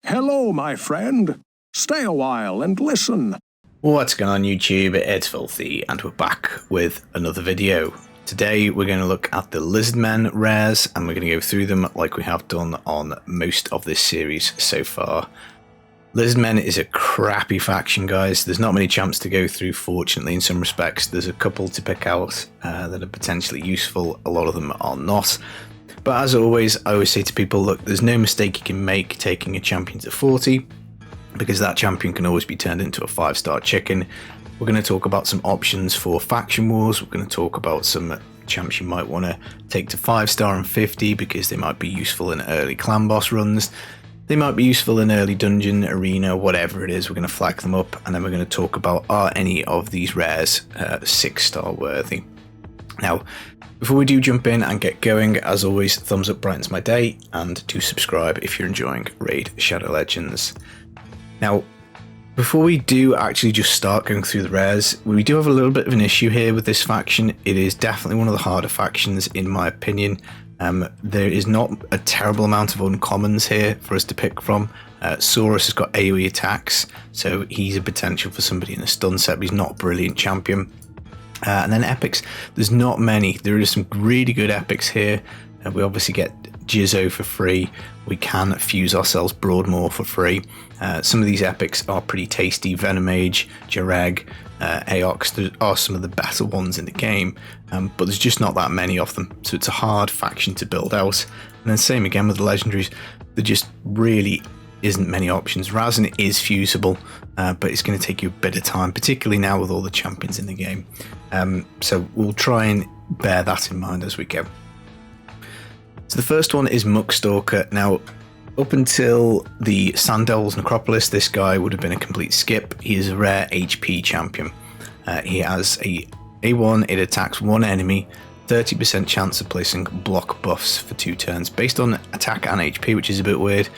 Hello, my friend. Stay a while and listen. What's going on YouTube? It's Filthy and we're back with another video. Today we're going to look at the Lizardmen rares and we're going to go through them like we have done on most of this series so far. Lizardmen is a crappy faction, guys. There's not many champs to go through, fortunately, in some respects. There's a couple to pick out that are potentially useful. A lot of them are not. But as always, I always say to people, look, there's no mistake you can make taking a champion to 40, because that champion can always be turned into a 5-star chicken. We're going to talk about some options for faction wars. We're going to talk about some champs you might want to take to 5-star and 50 because they might be useful in early clan boss runs. They might be useful in early dungeon, arena, whatever it is. We're going to flag them up, and then we're going to talk about are any of these rares 6-star worthy. Now, before we do jump in and get going, as always, thumbs up brightens my day, and do subscribe if you're enjoying Raid Shadow Legends. Now, before we do actually just start going through the rares, we do have a little bit of an issue here with this faction. It is definitely one of the harder factions in my opinion. There is not a terrible amount of uncommons here for us to pick from. Saurus has got AoE attacks, so he's a potential for somebody in a stun set, but he's not a brilliant champion. And then epics, there's not many. There are some really good epics here. We obviously get Jizzo for free. We can fuse ourselves Broadmoor for free. Some of these epics are pretty tasty. Venomage, Jareg, Aox, there are some of the better ones in the game, but there's just not that many of them. So it's a hard faction to build out. And then same again with the legendaries. There just really isn't many options. Razin is fusible, but it's going to take you a bit of time, particularly now with all the champions in the game. So we'll try and bear that in mind as we go. So the first one is Muckstalker. Now, up until the Sand Devil's Necropolis, this guy would have been a complete skip. He is a rare HP champion. He has a A1, it attacks one enemy, 30% chance of placing block buffs for 2 turns, based on attack and HP, which is a bit weird.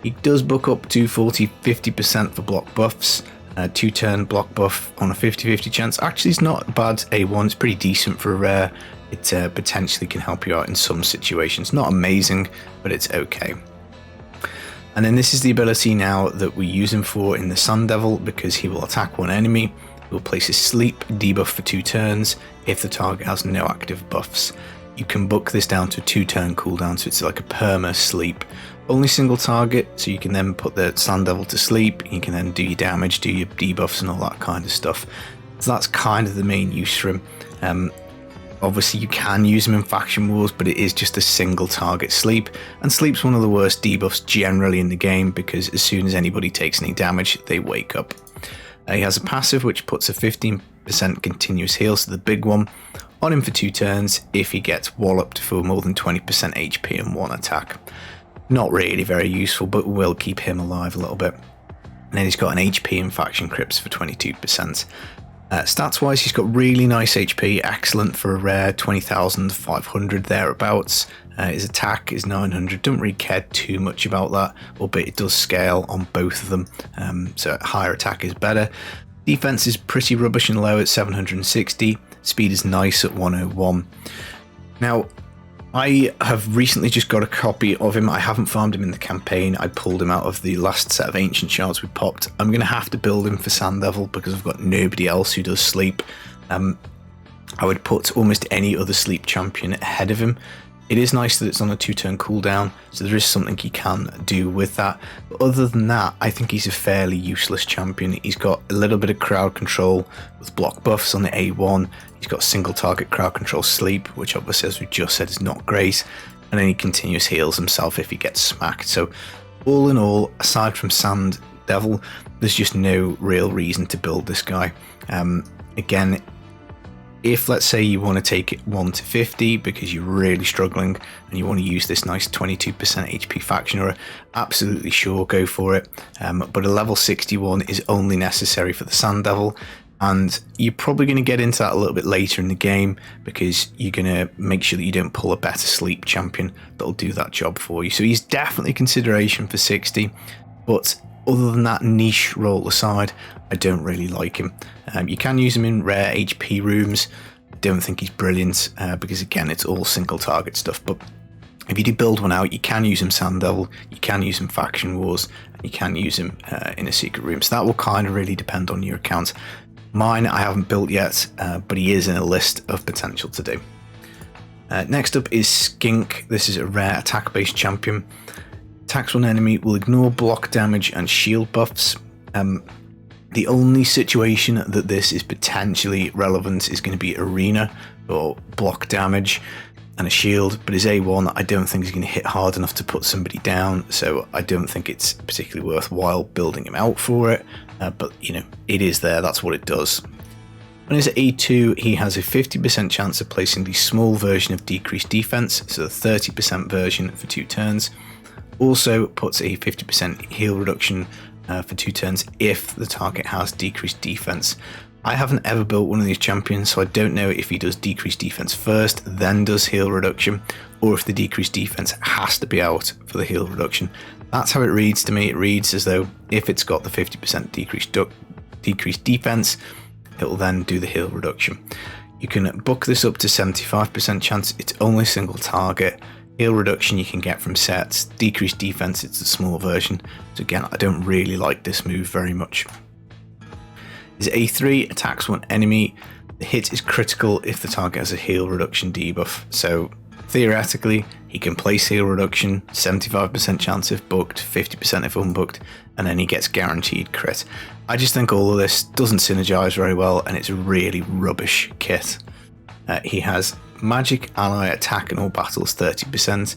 He does book up to 40-50% for block buffs. 2-turn block buff on a 50-50 chance. Actually, it's not a bad A1. It's pretty decent for a rare. It potentially can help you out in some situations. Not amazing, but it's okay. And then this is the ability now that we use him for in the Sun Devil, because he will attack one enemy. He will place a sleep debuff for 2 turns if the target has no active buffs. You can book this down to a 2-turn cooldown, so it's like a perma sleep. Only single target, so you can then put the Sand Devil to sleep. You can then do your damage, do your debuffs and all that kind of stuff. So that's kind of the main use for him. Obviously you can use him in faction wars, but it is just a single target sleep, and sleep's one of the worst debuffs generally in the game, because as soon as anybody takes any damage, they wake up. He has a passive which puts a 15% continuous heal, so the big one, on him for 2 turns if he gets walloped for more than 20% HP and 1 attack. Not really very useful, but will keep him alive a little bit. And then he's got an HP in faction crypts for 22%. Stats wise, he's got really nice HP, excellent for a rare, 20,500 thereabouts. His attack is 900, don't really care too much about that, albeit it does scale on both of them, so higher attack is better. Defense is pretty rubbish and low at 760, speed is nice at 101. Now, I have recently just got a copy of him. I haven't farmed him in the campaign. I pulled him out of the last set of ancient shards we popped. I'm going to have to build him for Sand Devil because I've got nobody else who does sleep. I would put almost any other sleep champion ahead of him. It is nice that it's on a 2-turn cooldown, so there is something you can do with that. But other than that, I think he's a fairly useless champion. He's got a little bit of crowd control with block buffs on the A1. He's got single target crowd control sleep, which obviously, as we just said, is not great. And then he continuous heals himself if he gets smacked. So all in all, aside from Sand Devil, there's just no real reason to build this guy. Again, if let's say you want to take it 1 to 50 because you're really struggling and you want to use this nice 22% HP faction aura, absolutely sure, go for it. But a level 61 is only necessary for the Sand Devil, and you're probably going to get into that a little bit later in the game because you're going to make sure that you don't pull a better sleep champion that'll do that job for you. So he's definitely consideration for 60, but other than that niche role aside, I don't really like him. You can use him in rare HP rooms. I don't think he's brilliant because again, it's all single target stuff, but if you do build one out, you can use him Sand Devil, you can use him Faction Wars, You can use him in a secret room. So that will kind of really depend on your account. Mine I haven't built yet, but he is in a list of potential to do. Next up is Skink. This is a rare attack-based champion. Attacks one enemy, will ignore block damage and shield buffs. The only situation that this is potentially relevant is going to be arena or block damage and a shield, but his A1 I don't think is going to hit hard enough to put somebody down, so I don't think it's particularly worthwhile building him out for it, but you know, it is there, that's what it does. On his A2, he has a 50% chance of placing the small version of decreased defense, so the 30% version for 2 turns. Also puts a 50% heal reduction for 2 turns if the target has decreased defense. I haven't ever built one of these champions, so I don't know if he does decreased defense first, then does heal reduction, or if the decreased defense has to be out for the heal reduction. That's how it reads to me. It reads as though if it's got the 50% decreased defense, it will then do the heal reduction. You can book this up to 75% chance. It's only single target. Heal reduction you can get from sets. Decreased defense, it's a small version. So again, I don't really like this move very much. His A3 attacks one enemy. The hit is critical if the target has a heal reduction debuff. So theoretically, he can place heal reduction, 75% chance if booked, 50% if unbooked, and then he gets guaranteed crit. I just think all of this doesn't synergize very well, and it's a really rubbish kit. He has magic ally attack in all battles 30%.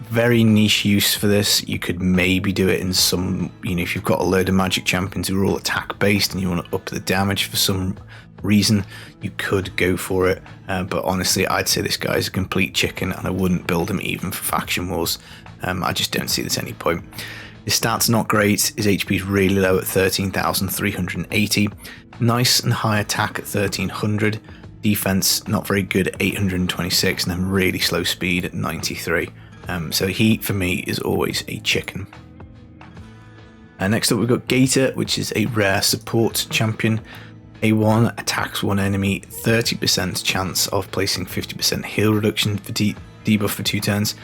Very niche use for this. You could maybe do it in some, if you've got a load of magic champions who are all attack based and you want to up the damage for some reason, you could go for it. But honestly, I'd say this guy is a complete chicken and I wouldn't build him even for faction wars. I just don't see there's any point. His stats not great. His HP is really low at 13,380. Nice and high attack at 1300. Defense not very good at 826, and then really slow speed at 93. So he, for me, is always a chicken. Next up we've got Gator, which is a rare support champion. A1 attacks one enemy, 30% chance of placing 50% heal reduction for debuff for 2 turns.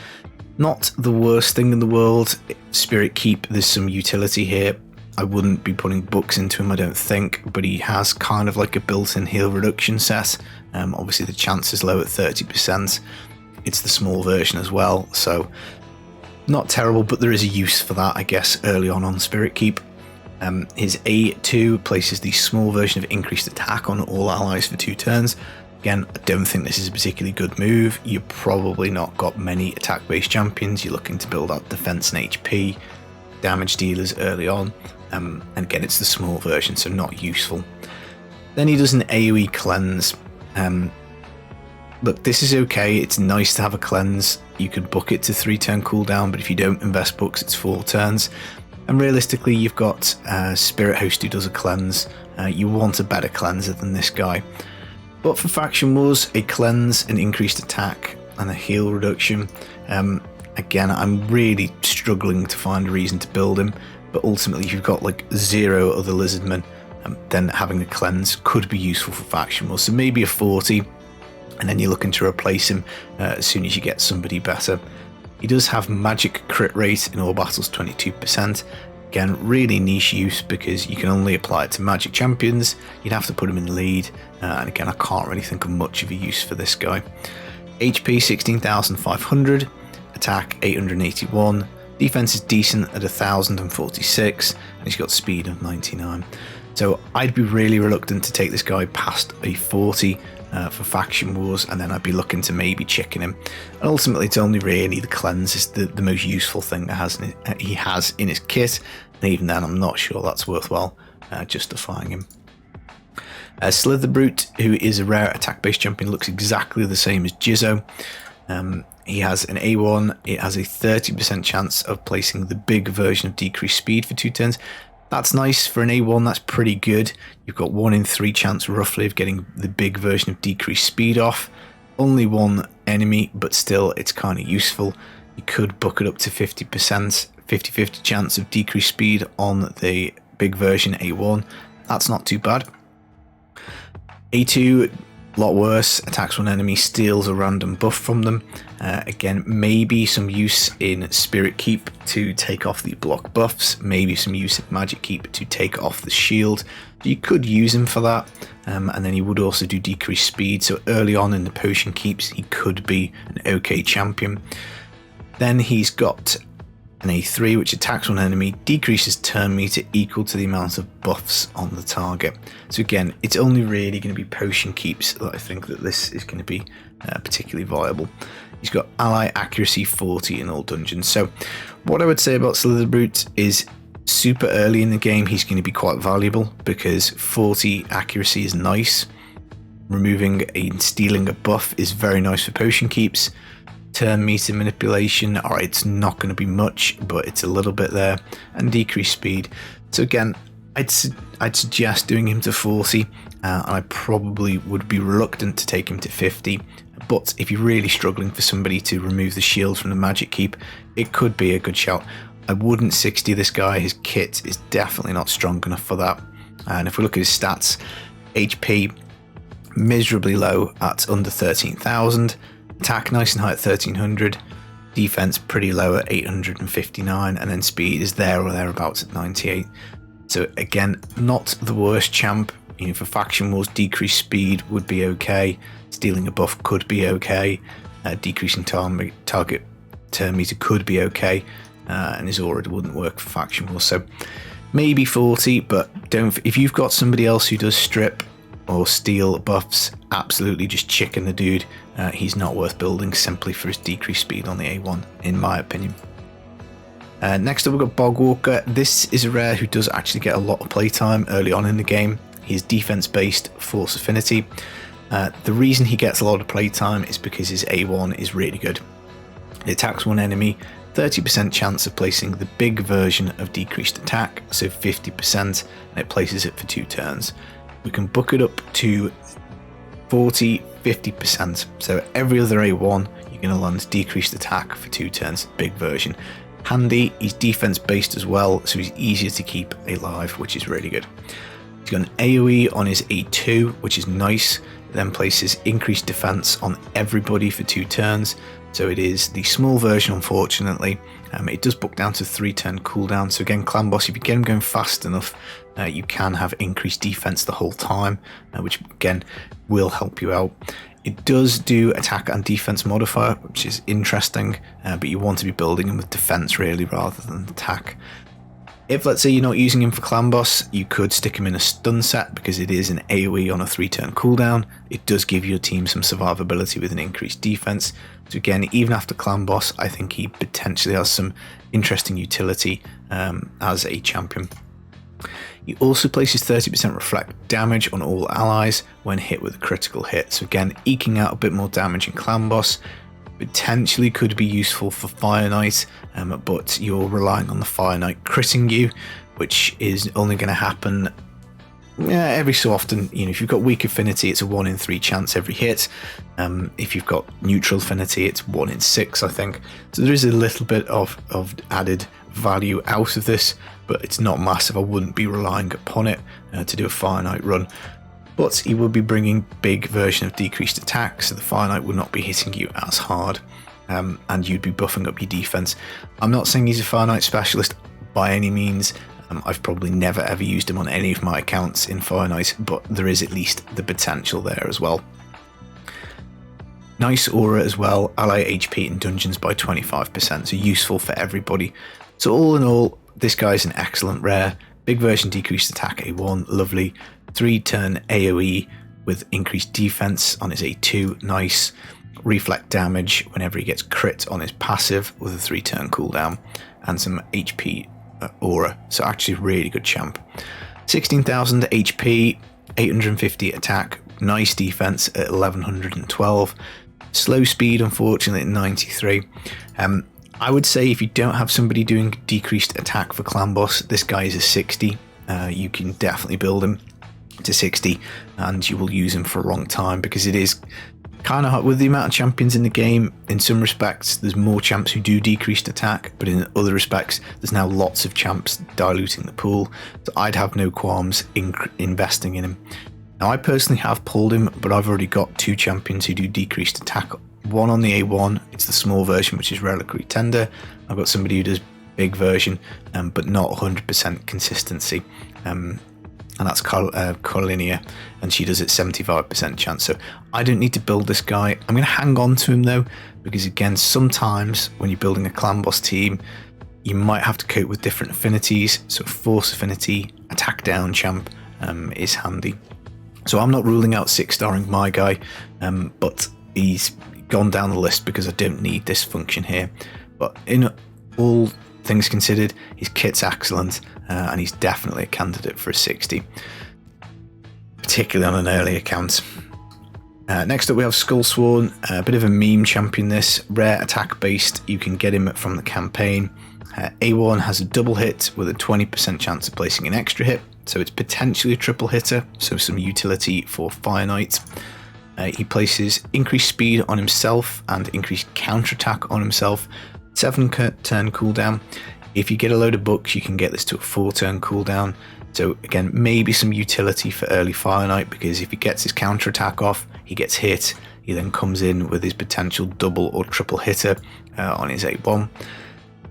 Not the worst thing in the world. Spirit Keep, there's some utility here. I wouldn't be putting books into him, I don't think, but he has kind of like a built-in heal reduction set. Obviously the chance is low at 30%. It's the small version as well, so not terrible, but there is a use for that, I guess, early on Spirit Keep. His A2 places the small version of increased attack on all allies for 2 turns. Again, I don't think this is a particularly good move. You've probably not got many attack-based champions. You're looking to build out defense and HP, damage dealers early on. And again, it's the small version, so not useful. Then he does an AoE cleanse. Look, this is okay. It's nice to have a cleanse. You could book it to 3-turn cooldown, but if you don't invest books, it's 4 turns. And realistically, you've got Spirit Host who does a cleanse. You want a better cleanser than this guy. But for faction wars, a cleanse, an increased attack, and a heal reduction. Again, I'm really struggling to find a reason to build him. But ultimately, if you've got like 0 other Lizardmen, then having a cleanse could be useful for faction wars. So maybe a 40, and then you're looking to replace him as soon as you get somebody better. He does have magic crit rate in all battles 22%. Again, really niche use because you can only apply it to magic champions. You'd have to put him in the lead, and again, I can't really think of much of a use for this guy. HP 16,500, attack 881, defense is decent at 1,046, and he's got speed of 99. So I'd be really reluctant to take this guy past a 40 for faction wars, and then I'd be looking to maybe chicken him. And ultimately, it's only really the cleanse is the most useful thing that he has in his kit, and even then, I'm not sure that's worthwhile justifying him. Slitherbrute, who is a rare attack-based champion, looks exactly the same as Jizzo. He has an A1. It has a 30% chance of placing the big version of decreased speed for 2 turns. That's nice for an A1, that's pretty good. You've got 1 in 3 chance roughly of getting the big version of decreased speed off. Only 1 enemy, but still it's kind of useful. You could book it up to 50%, 50-50 chance of decreased speed on the big version A1. That's not too bad. A2, A lot worse, attacks one enemy, steals a random buff from them. Again, maybe some use in Spirit Keep to take off the block buffs, maybe some use in Magic Keep to take off the shield. You could use him for that, and then he would also do decreased speed, so early on in the potion keeps he could be an okay champion. Then he's got an A3 which attacks one enemy, decreases turn meter equal to the amount of buffs on the target. So again, it's only really going to be potion keeps that I think that this is going to be particularly viable. He's got ally accuracy 40 in all dungeons. So what I would say about Slitherbrute is super early in the game he's going to be quite valuable because 40 accuracy is nice. Removing and stealing a buff is very nice for potion keeps. Turn meter manipulation, alright, it's not going to be much, but it's a little bit there, and decreased speed. So again, I'd suggest doing him to 40, and I probably would be reluctant to take him to 50. But if you're really struggling for somebody to remove the shield from the magic keep, it could be a good shout. I wouldn't 60 this guy. His kit is definitely not strong enough for that. And if we look at his stats, HP miserably low at under 13,000. Attack nice and high at 1300, defense pretty low at 859, and then speed is there or thereabouts at 98. So again, not the worst champ. You know, for faction wars, decreased speed would be okay. Stealing a buff could be okay. Decreasing target turn meter could be okay, and his aura wouldn't work for faction wars. So maybe 40, but don't. If you've got somebody else who does strip or steal buffs, absolutely just chicken the dude. He's not worth building simply for his decreased speed on the A1, in my opinion. Next up we've got Bogwalker. This is a rare who does actually get a lot of playtime early on in the game. He's defense based, force affinity. The reason he gets a lot of playtime is because his A1 is really good. It attacks one enemy, 30% chance of placing the big version of decreased attack, so 50%, and it places it for 2 turns. We can book it up to 40, 50%. So every other A1, you're going to land decreased attack for 2 turns, big version. Handy, he's defense based as well, so he's easier to keep alive, which is really good. He's got an AoE on his A2, which is nice. It then places increased defense on everybody for 2 turns. So it is the small version, unfortunately. It does book down to 3-turn cooldown. So again, clan boss, if you get him going fast enough, you can have increased defense the whole time, which again will help you out. It does do attack and defense modifier, which is interesting, but you want to be building him with defense really rather than attack. If let's say you're not using him for clan boss, you could stick him in a stun set because it is an AoE on a 3-turn cooldown. It does give your team some survivability with an increased defense. So again, even after clan boss, I think he potentially has some interesting utility as a champion. He also places 30% reflect damage on all allies when hit with a critical hit. So again, eking out a bit more damage in clan boss. Potentially could be useful for Fire Knight, but you're relying on the Fire Knight critting you, which is only going to happen every so often. You know, if you've got weak affinity, it's a 1 in 3 chance every hit. If you've got neutral affinity, it's 1 in 6, I think. So there is a little bit of added value out of this, but it's not massive. I wouldn't be relying upon it to do a Fire Knight run. But he will be bringing big version of decreased attack, so the Fire Knight would not be hitting you as hard, and you'd be buffing up your defense. I'm not saying he's a Fire Knight specialist by any means. I've probably never ever used him on any of my accounts in Fire Knight, but there is at least the potential there as well. Nice aura as well, ally HP in dungeons by 25%, so useful for everybody. So all in all, this guy's an excellent rare. Big version decreased attack A1, lovely. 3-turn AoE with increased defense on his A2, nice. Reflect damage whenever he gets crit on his passive with a 3-turn cooldown, and some HP aura, so actually really good champ. 16,000 HP, 850 attack, nice defense at 1112. Slow speed, unfortunately, at 93. I would say if you don't have somebody doing decreased attack for clan boss, this guy is a 60. You can definitely build him to 60 and you will use him for a long time, because it is kind of hard with the amount of champions in the game. In some respects there's more champs who do decreased attack, but in other respects there's now lots of champs diluting the pool, so I'd have no qualms in investing in him. Now, I personally have pulled him, but I've already got 2 champions who do decreased attack. One on the A1, it's the small version, which is Reliquary Tender. I've got somebody who does big version, but not 100% consistency. And that's Carlinia, and she does it 75% chance. So I don't need to build this guy. I'm going to hang on to him though, because again, sometimes when you're building a clan boss team, you might have to cope with different affinities. So force affinity, attack down champ is handy. So I'm not ruling out 6-starring my guy, but he's gone down the list because I don't need this function here. But in all things considered, his kit's excellent, and he's definitely a candidate for a 60, particularly on an early account. Next up we have Skullsworn, a bit of a meme champion this, rare attack based, you can get him from the campaign. A1 has a double hit with a 20% chance of placing an extra hit, so it's potentially a triple hitter, so some utility for Fire Knight. He places increased speed on himself and increased counterattack on himself, 7-turn cooldown. If you get a load of books, you can get this to a 4-turn cooldown. So again, maybe some utility for early Fire Knight, because if he gets his counterattack off, he gets hit. He then comes in with his potential double or triple hitter on his A1.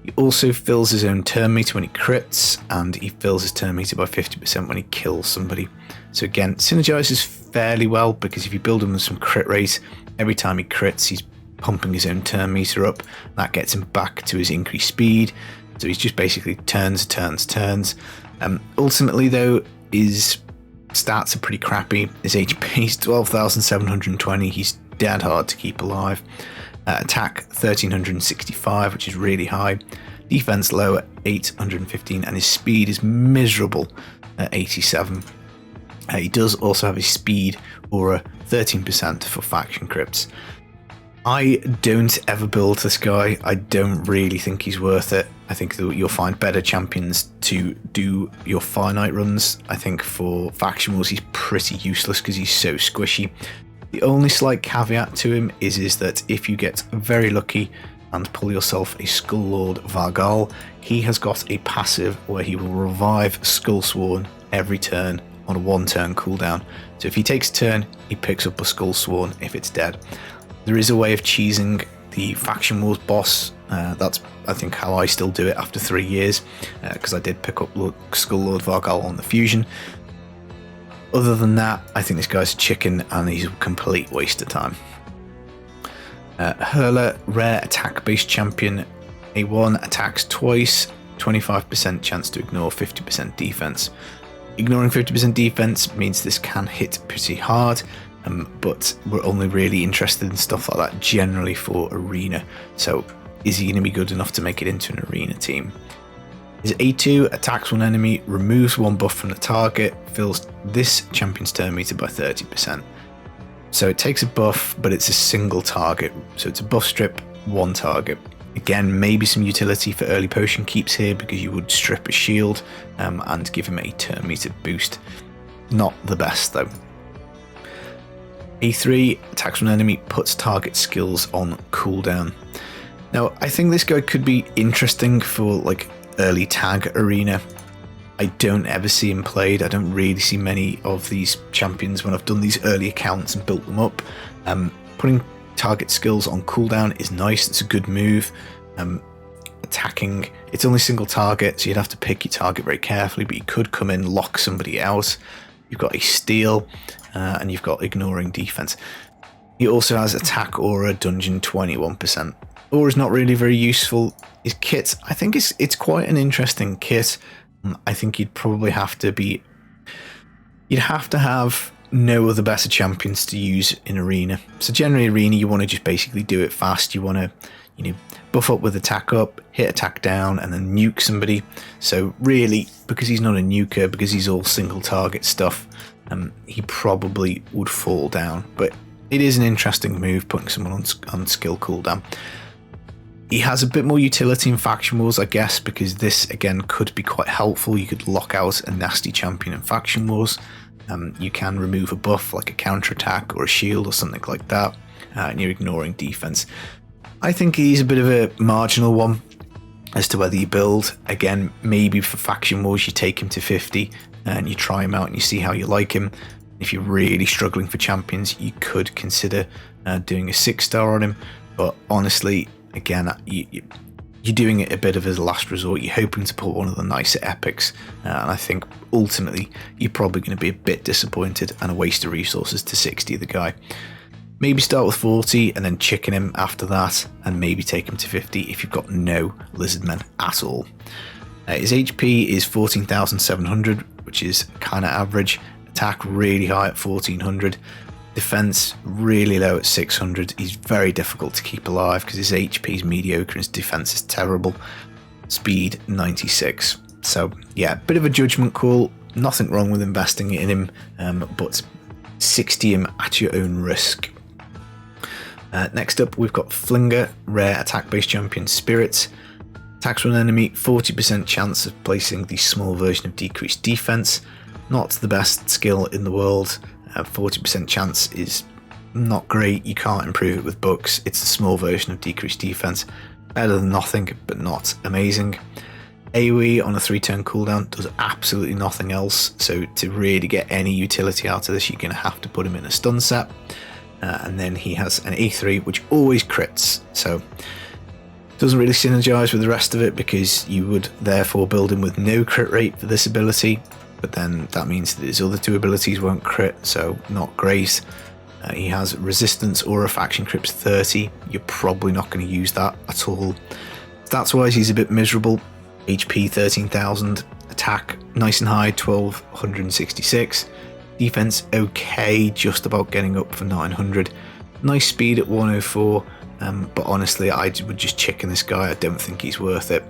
He also fills his own turn meter when he crits, and he fills his turn meter by 50% when he kills somebody. So again, synergizes fairly well, because if you build him with some crit rate, every time he crits, he's pumping his own turn meter up. That gets him back to his increased speed. So he's just basically turns. Ultimately though, his stats are pretty crappy. His HP is 12,720. He's dead hard to keep alive. Attack 1365, which is really high. Defense low at 815, and his speed is miserable at 87. He does also have his speed aura 13% for faction crits. I don't ever build this guy. I don't really think he's worth it. I think that you'll find better champions to do your Fire Knight runs. I think for faction wars he's pretty useless because he's so squishy. The only slight caveat to him is that if you get very lucky and pull yourself a Skull Vargal, he has got a passive where he will revive Skullsworn every turn on a 1-turn cooldown. So if he takes a turn, he picks up a Skullsworn if it's dead. There is a way of cheesing the Faction Wars boss. That's, I think, how I still do it after 3 years, because I did pick up Skull Vargal on the fusion. Other than that, I think this guy's a chicken and he's a complete waste of time. Hurler, rare attack-based champion. A1 attacks twice, 25% chance to ignore 50% defense. Ignoring 50% defense means this can hit pretty hard, but we're only really interested in stuff like that generally for arena. So is he going to be good enough to make it into an arena team? His A2 attacks one enemy, removes one buff from the target, fills this champion's turn meter by 30%. So it takes a buff, but it's a single target. So it's a buff strip, one target. Again, maybe some utility for early potion keeps here, because you would strip a shield and give him a turn meter boost. Not the best though. A3 attacks one enemy, puts target skills on cooldown. Now, I think this guy could be interesting for like early tag arena. I don't ever see him played. I don't really see many of these champions when I've done these early accounts and built them up. Putting target skills on cooldown is nice. It's a good move. Attacking, it's only single target, so you'd have to pick your target very carefully, but you could come in, lock somebody out. You've got a steal, and you've got ignoring defense. He also has attack aura dungeon 21%. Aura is not really very useful. His kit, I think it's quite an interesting kit. I think you'd probably have to be, you'd have to have no other better champions to use in arena. So generally arena, you want to just basically do it fast. You want to, buff up with attack up, hit attack down, and then nuke somebody. So really, because he's not a nuker, because he's all single target stuff, he probably would fall down. But it is an interesting move, putting someone on skill cooldown. He has a bit more utility in Faction Wars, I guess, because this, again, could be quite helpful. You could lock out a nasty champion in Faction Wars. You can remove a buff, like a counterattack or a shield or something like that, and you're ignoring defense. I think he's a bit of a marginal one as to whether you build. Again, maybe for Faction Wars, you take him to 50 and you try him out and you see how you like him. If you're really struggling for champions, you could consider doing a 6-star on him, but honestly, again, you're doing it a bit of as a last resort. You're hoping to pull one of the nicer epics, and I think ultimately you're probably going to be a bit disappointed and a waste of resources to 60 the guy. Maybe start with 40 and then chicken him after that, and maybe take him to 50 if you've got no Lizardmen at all. His HP is 14,700, which is kind of average. Attack really high at 1400. Defense really low at 600. He's very difficult to keep alive because his HP is mediocre and his defense is terrible. Speed 96. So yeah, bit of a judgment call. Nothing wrong with investing in him, but 60 him at your own risk. Next up, we've got Flinger, rare attack-based champion Spirits. Attacks one enemy, 40% chance of placing the small version of decreased defense. Not the best skill in the world. 40% chance is not great. You can't improve it with books. It's a small version of decreased defense. Better than nothing, but not amazing. AoE on a 3-turn cooldown does absolutely nothing else. So to really get any utility out of this, you're going to have to put him in a stun set. And then he has an A3, which always crits. So doesn't really synergize with the rest of it because you would therefore build him with no crit rate for this ability. But then that means that his other 2 abilities won't crit, so not great. He has resistance or a faction crips 30. You're probably not going to use that at all. Stats wise, he's a bit miserable. HP 13,000, attack nice and high 1266, defense okay, just about getting up for 900. Nice speed at 104, but honestly I would just chicken this guy. I don't think he's worth it.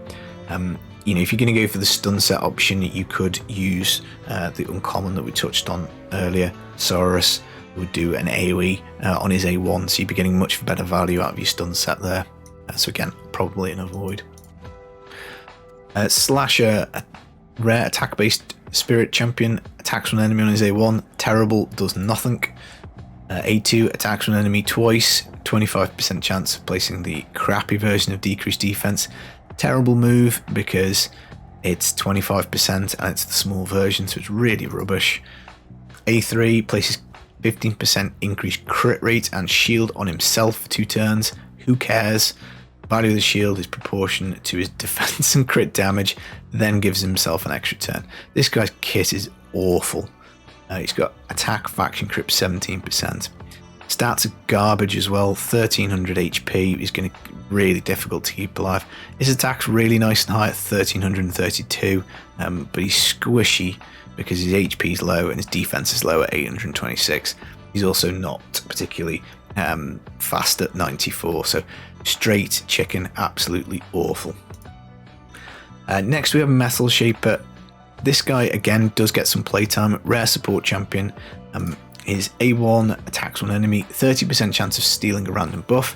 You know, if you're going to go for the stun set option, you could use the uncommon that we touched on earlier. Saurus would do an AoE on his A1, so you'd be getting much better value out of your stun set there. So again, probably an avoid. Slasher, a rare attack-based spirit champion, attacks one enemy on his A1, terrible, does nothing. A2 attacks one enemy twice, 25% chance of placing the crappy version of decreased defense. Terrible move because it's 25% and it's the small version, so it's really rubbish. A3 places 15% increased crit rate and shield on himself for 2 turns. Who cares? Value of the shield is proportionate to his defense and crit damage, then gives himself an extra turn. This guy's kit is awful. He's got attack, faction crit 17%. Stats are garbage as well, 1300 HP. He's going to be really difficult to keep alive. His attack's really nice and high at 1332, but he's squishy because his HP is low and his defense is low at 826. He's also not particularly fast at 94, so straight chicken, absolutely awful. Next we have Metalshaper. This guy again does get some playtime, rare support champion. His A1 attacks one enemy, 30% chance of stealing a random buff,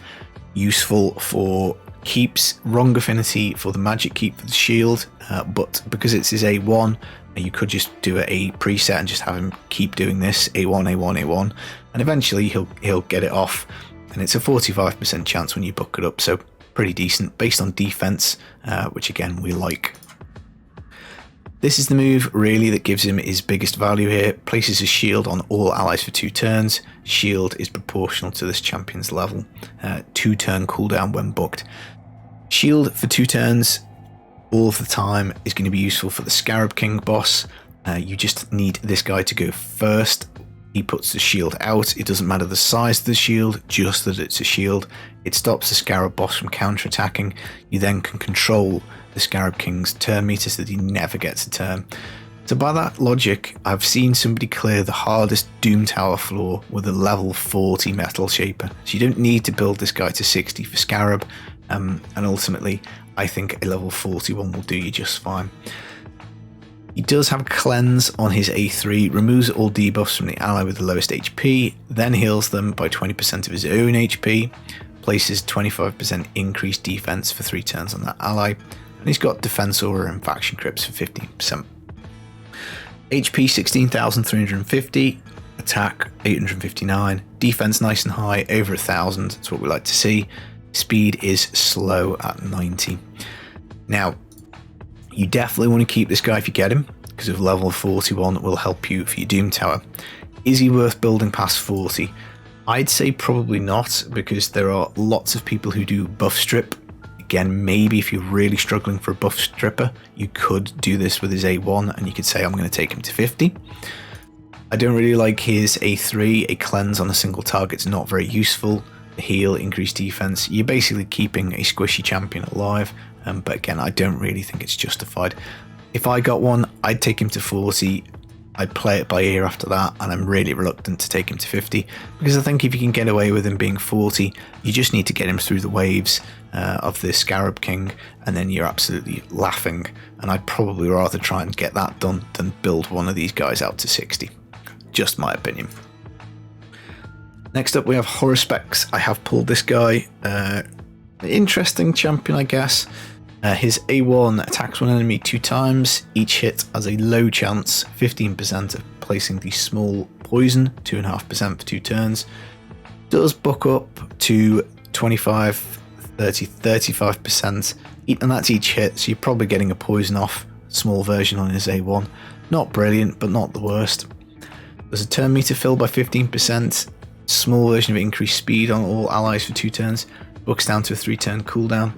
useful for keeps, wrong affinity for the magic keep for the shield, but because it's his A1, you could just do a preset and just have him keep doing this, A1, A1, A1, and eventually he'll get it off, and it's a 45% chance when you book it up, so pretty decent based on defense, which again we like. This is the move really that gives him his biggest value here. Places a shield on all allies for 2 turns. Shield is proportional to this champion's level. 2-turn cooldown when booked. Shield for 2 turns all of the time is going to be useful for the Scarab King boss. You just need this guy to go first. He puts the shield out. It doesn't matter the size of the shield, just that it's a shield. It stops the Scarab boss from counterattacking. You then can control the Scarab King's turn meter so that he never gets a turn. So by that logic, I've seen somebody clear the hardest Doom Tower floor with a level 40 Metalshaper. So you don't need to build this guy to 60 for Scarab, and ultimately I think a level 41 will do you just fine. He does have Cleanse on his A3, removes all debuffs from the ally with the lowest HP, then heals them by 20% of his own HP, places 25% increased defense for 3 turns on that ally, and he's got Defense Aura and Faction Crips for 15%. HP 16,350, attack 859, defense nice and high, over 1,000, that's what we like to see. Speed is slow at 90. Now, you definitely want to keep this guy if you get him, because of level 41 will help you for your Doom Tower. Is he worth building past 40? I'd say probably not, because there are lots of people who do buff strip. Again, maybe if you're really struggling for a buff stripper, you could do this with his A1 and you could say, I'm going to take him to 50. I don't really like his A3. A cleanse on a single target is not very useful. A heal, increased defense. You're basically keeping a squishy champion alive. But again, I don't really think it's justified. If I got one, I'd take him to 40. I'd play it by ear after that, and I'm really reluctant to take him to 50, because I think if you can get away with him being 40, you just need to get him through the waves of the Scarab King, and then you're absolutely laughing, and I'd probably rather try and get that done than build one of these guys out to 60. Just my opinion. Next up we have Haruspex. I have pulled this guy. Interesting champion, I guess. His A1 attacks one enemy 2 times. Each hit has a low chance, 15% of placing the small poison, 2.5% for 2 turns. Does buck up to 25, 30, 35%, and that's each hit, so you're probably getting a poison off small version on his A1. Not brilliant, but not the worst. There's a turn meter fill by 15%, small version of increased speed on all allies for 2 turns, bucks down to a 3-turn cooldown.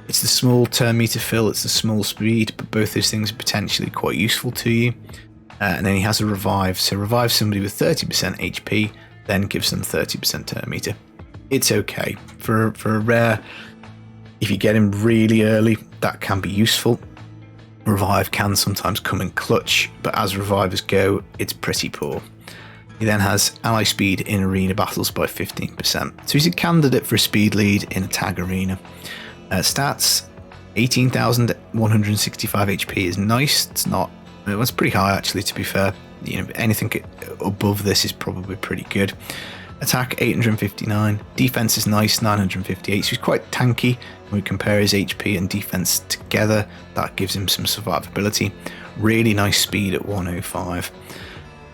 It's the small turn meter fill, it's the small speed, but both those things are potentially quite useful to you. And then he has a revive, so revive somebody with 30% HP, then gives them 30% turn meter. It's okay. For a rare, if you get him really early, that can be useful. Revive can sometimes come in clutch, but as revivers go, it's pretty poor. He then has ally speed in arena battles by 15%, so he's a candidate for a speed lead in a tag arena. Stats, 18,165 HP is nice. It's pretty high actually, to be fair. You know, anything above this is probably pretty good. Attack 859, defense is nice, 958, so he's quite tanky. When we compare his HP and defense together, that gives him some survivability. Really nice speed at 105.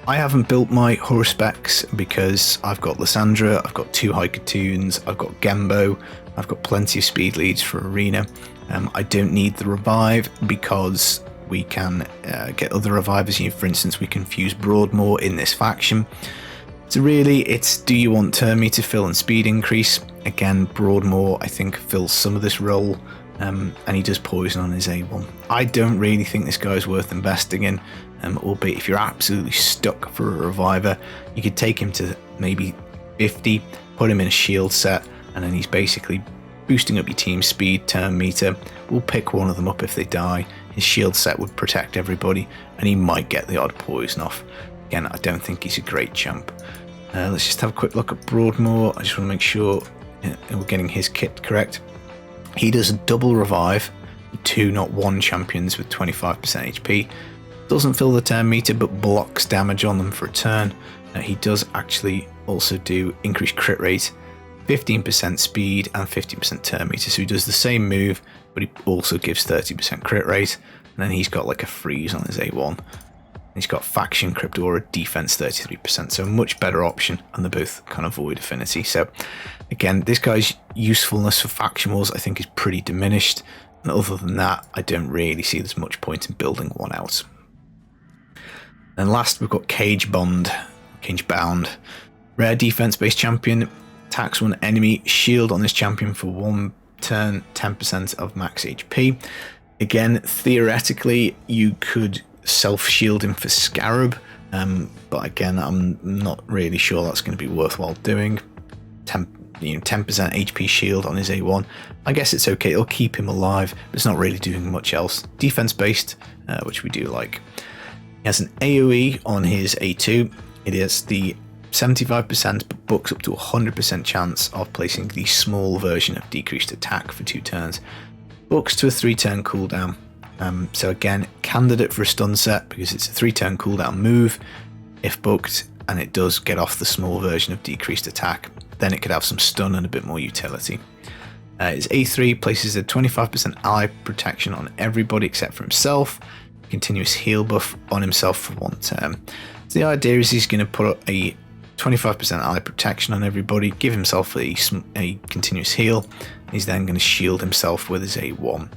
I haven't built my Haruspex because I've got Lysandra, I've got 2 Haikatoons, I've got Gembo, I've got plenty of speed leads for arena. I don't need the revive because we can get other revivers. For instance, we can fuse Broadmoor in this faction. So really, it's do you want turn meter fill and speed increase? Again, Broadmoor I think fills some of this role, and he does poison on his A1. I don't really think this guy is worth investing in, albeit if you're absolutely stuck for a reviver, you could take him to maybe 50, put him in a shield set, and then he's basically boosting up your team speed, turn meter. We'll pick one of them up if they die. His shield set would protect everybody, and he might get the odd poison off. Again, I don't think he's a great champ. Let's just have a quick look at Broadmoor. I just want to make sure we're getting his kit correct. He does a double revive, 2 not 1 champions with 25% HP. Doesn't fill the turn meter, but blocks damage on them for a turn. He does actually also do increased crit rate, 15% speed and 50% turn meter, so he does the same move, but he also gives 30% crit rate, and then he's got like a freeze on his A1. He's got faction Cryptaura, defense 33%, so a much better option, and they're both kind of void affinity. So again, this guy's usefulness for faction wars I think is pretty diminished, and other than that, I don't really see there's much point in building one out. Then last we've got Cagebound, rare defense-based champion. Attacks one enemy, shield on this champion for 1 turn, 10% of max HP. Again, theoretically, you could self-shield him for Scarab, but again, I'm not really sure that's going to be worthwhile doing. 10% HP shield on his A1. I guess it's okay, it'll keep him alive, but it's not really doing much else. Defense-based, which we do like. He has an AoE on his A2. It is the 75% but books up to 100% chance of placing the small version of decreased attack for 2 turns. Books to a 3-turn cooldown. So again, candidate for a stun set because it's a 3-turn cooldown move if booked, and it does get off the small version of decreased attack. Then it could have some stun and a bit more utility. His A3 places a 25% ally protection on everybody except for himself. Continuous heal buff on himself for 1 turn. So the idea is he's going to put a 25% ally protection on everybody, give himself a continuous heal. He's then going to shield himself with his A1.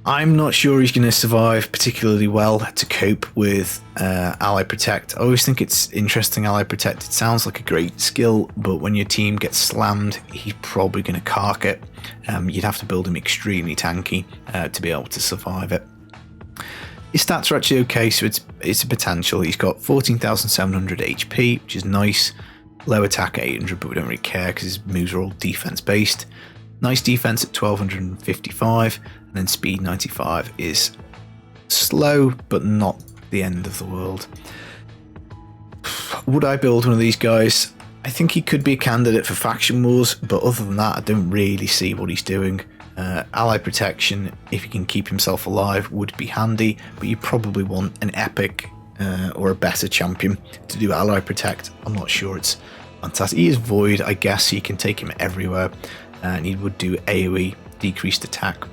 I'm not sure he's going to survive particularly well to cope with Ally Protect. I always think it's interesting, Ally Protect. It sounds like a great skill, but when your team gets slammed, he's probably going to cark it. You'd have to build him extremely tanky to be able to survive it. His stats are actually okay, so it's a potential. He's got 14,700 HP, which is nice. Low attack at 800, but we don't really care because his moves are all defense based. Nice defense at 1255, and then speed 95 is slow, but not the end of the world. Would I build one of these guys? I think he could be a candidate for faction wars, but other than that, I don't really see what he's doing. Ally protection, if he can keep himself alive, would be handy, but you probably want an epic or a better champion to do ally protect. I'm not sure it's fantastic. He is void, I guess, so you can take him everywhere, and he would do AoE, decreased attack.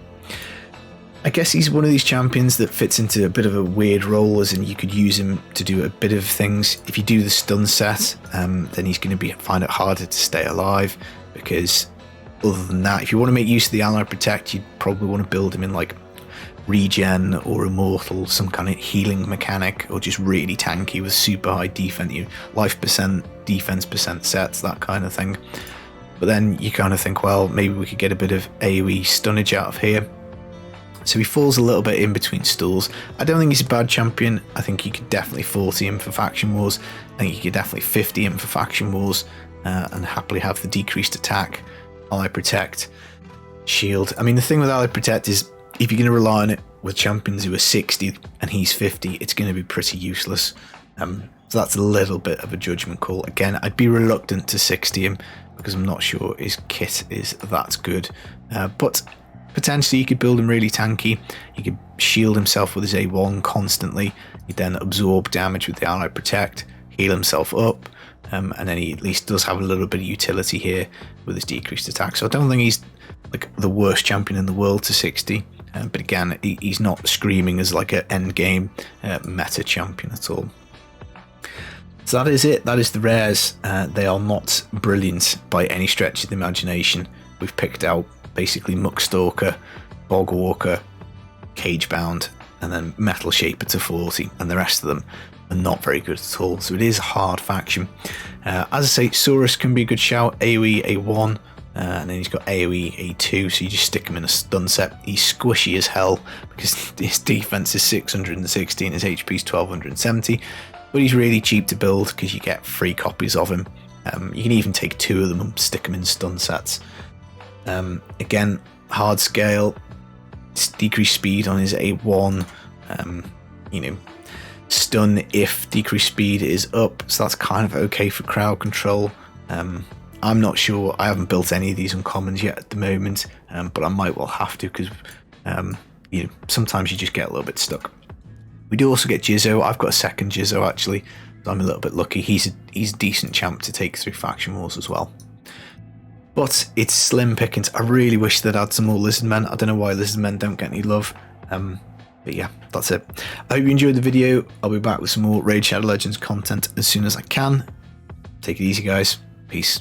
I guess he's one of these champions that fits into a bit of a weird role, as in you could use him to do a bit of things. If you do the stun set, then he's going to find it harder to stay alive, because other than that, if you want to make use of the ally protect, you'd probably want to build him in like regen or immortal, some kind of healing mechanic, or just really tanky with super high defense, life percent, defense percent sets, that kind of thing. But then you kind of think, well, maybe we could get a bit of AoE stunnage out of here. So he falls a little bit in between stools. I don't think he's a bad champion. I think you could definitely 40 him for faction wars. I think you could definitely 50 him for faction wars, and happily have the decreased attack, ally protect, shield. I mean, the thing with ally protect is if you're going to rely on it with champions who are 60 and he's 50, it's going to be pretty useless. So that's a little bit of a judgment call. Again, I'd be reluctant to 60 him because I'm not sure his kit is that good. But potentially you could build him really tanky. He could shield himself with his A1 constantly. He'd then absorb damage with the ally protect, heal himself up, and then he at least does have a little bit of utility here with his decreased attack. So I don't think he's like the worst champion in the world to 60. But again, he's not screaming as like an end game meta champion at all. So that is it. That is the rares. They are not brilliant by any stretch of the imagination. We've picked out basically Muckstalker, Bogwalker, Cagebound, and then Metalshaper to 40, and the rest of them are not very good at all. So it is a hard faction. As I say, Saurus can be a good shout. AoE A1, and then he's got AoE A2, so you just stick him in a stun set. He's squishy as hell because his defense is 616, his HP is 1270, but he's really cheap to build because you get 3 copies of him. You can even take 2 of them and stick them in stun sets. Again, hard scale, decreased speed on his A1, stun if decreased speed is up, so that's kind of okay for crowd control. I'm not sure, I haven't built any of these uncommons yet at the moment, but I might well have to because sometimes you just get a little bit stuck. We do also get Jizzo. I've got a second Jizzo actually, so I'm a little bit lucky. He's a decent champ to take through faction wars as well. But it's slim pickings. I really wish they'd add some more Lizardmen. I don't know why Lizardmen don't get any love. But yeah, that's it. I hope you enjoyed the video. I'll be back with some more Raid Shadow Legends content as soon as I can. Take it easy, guys. Peace.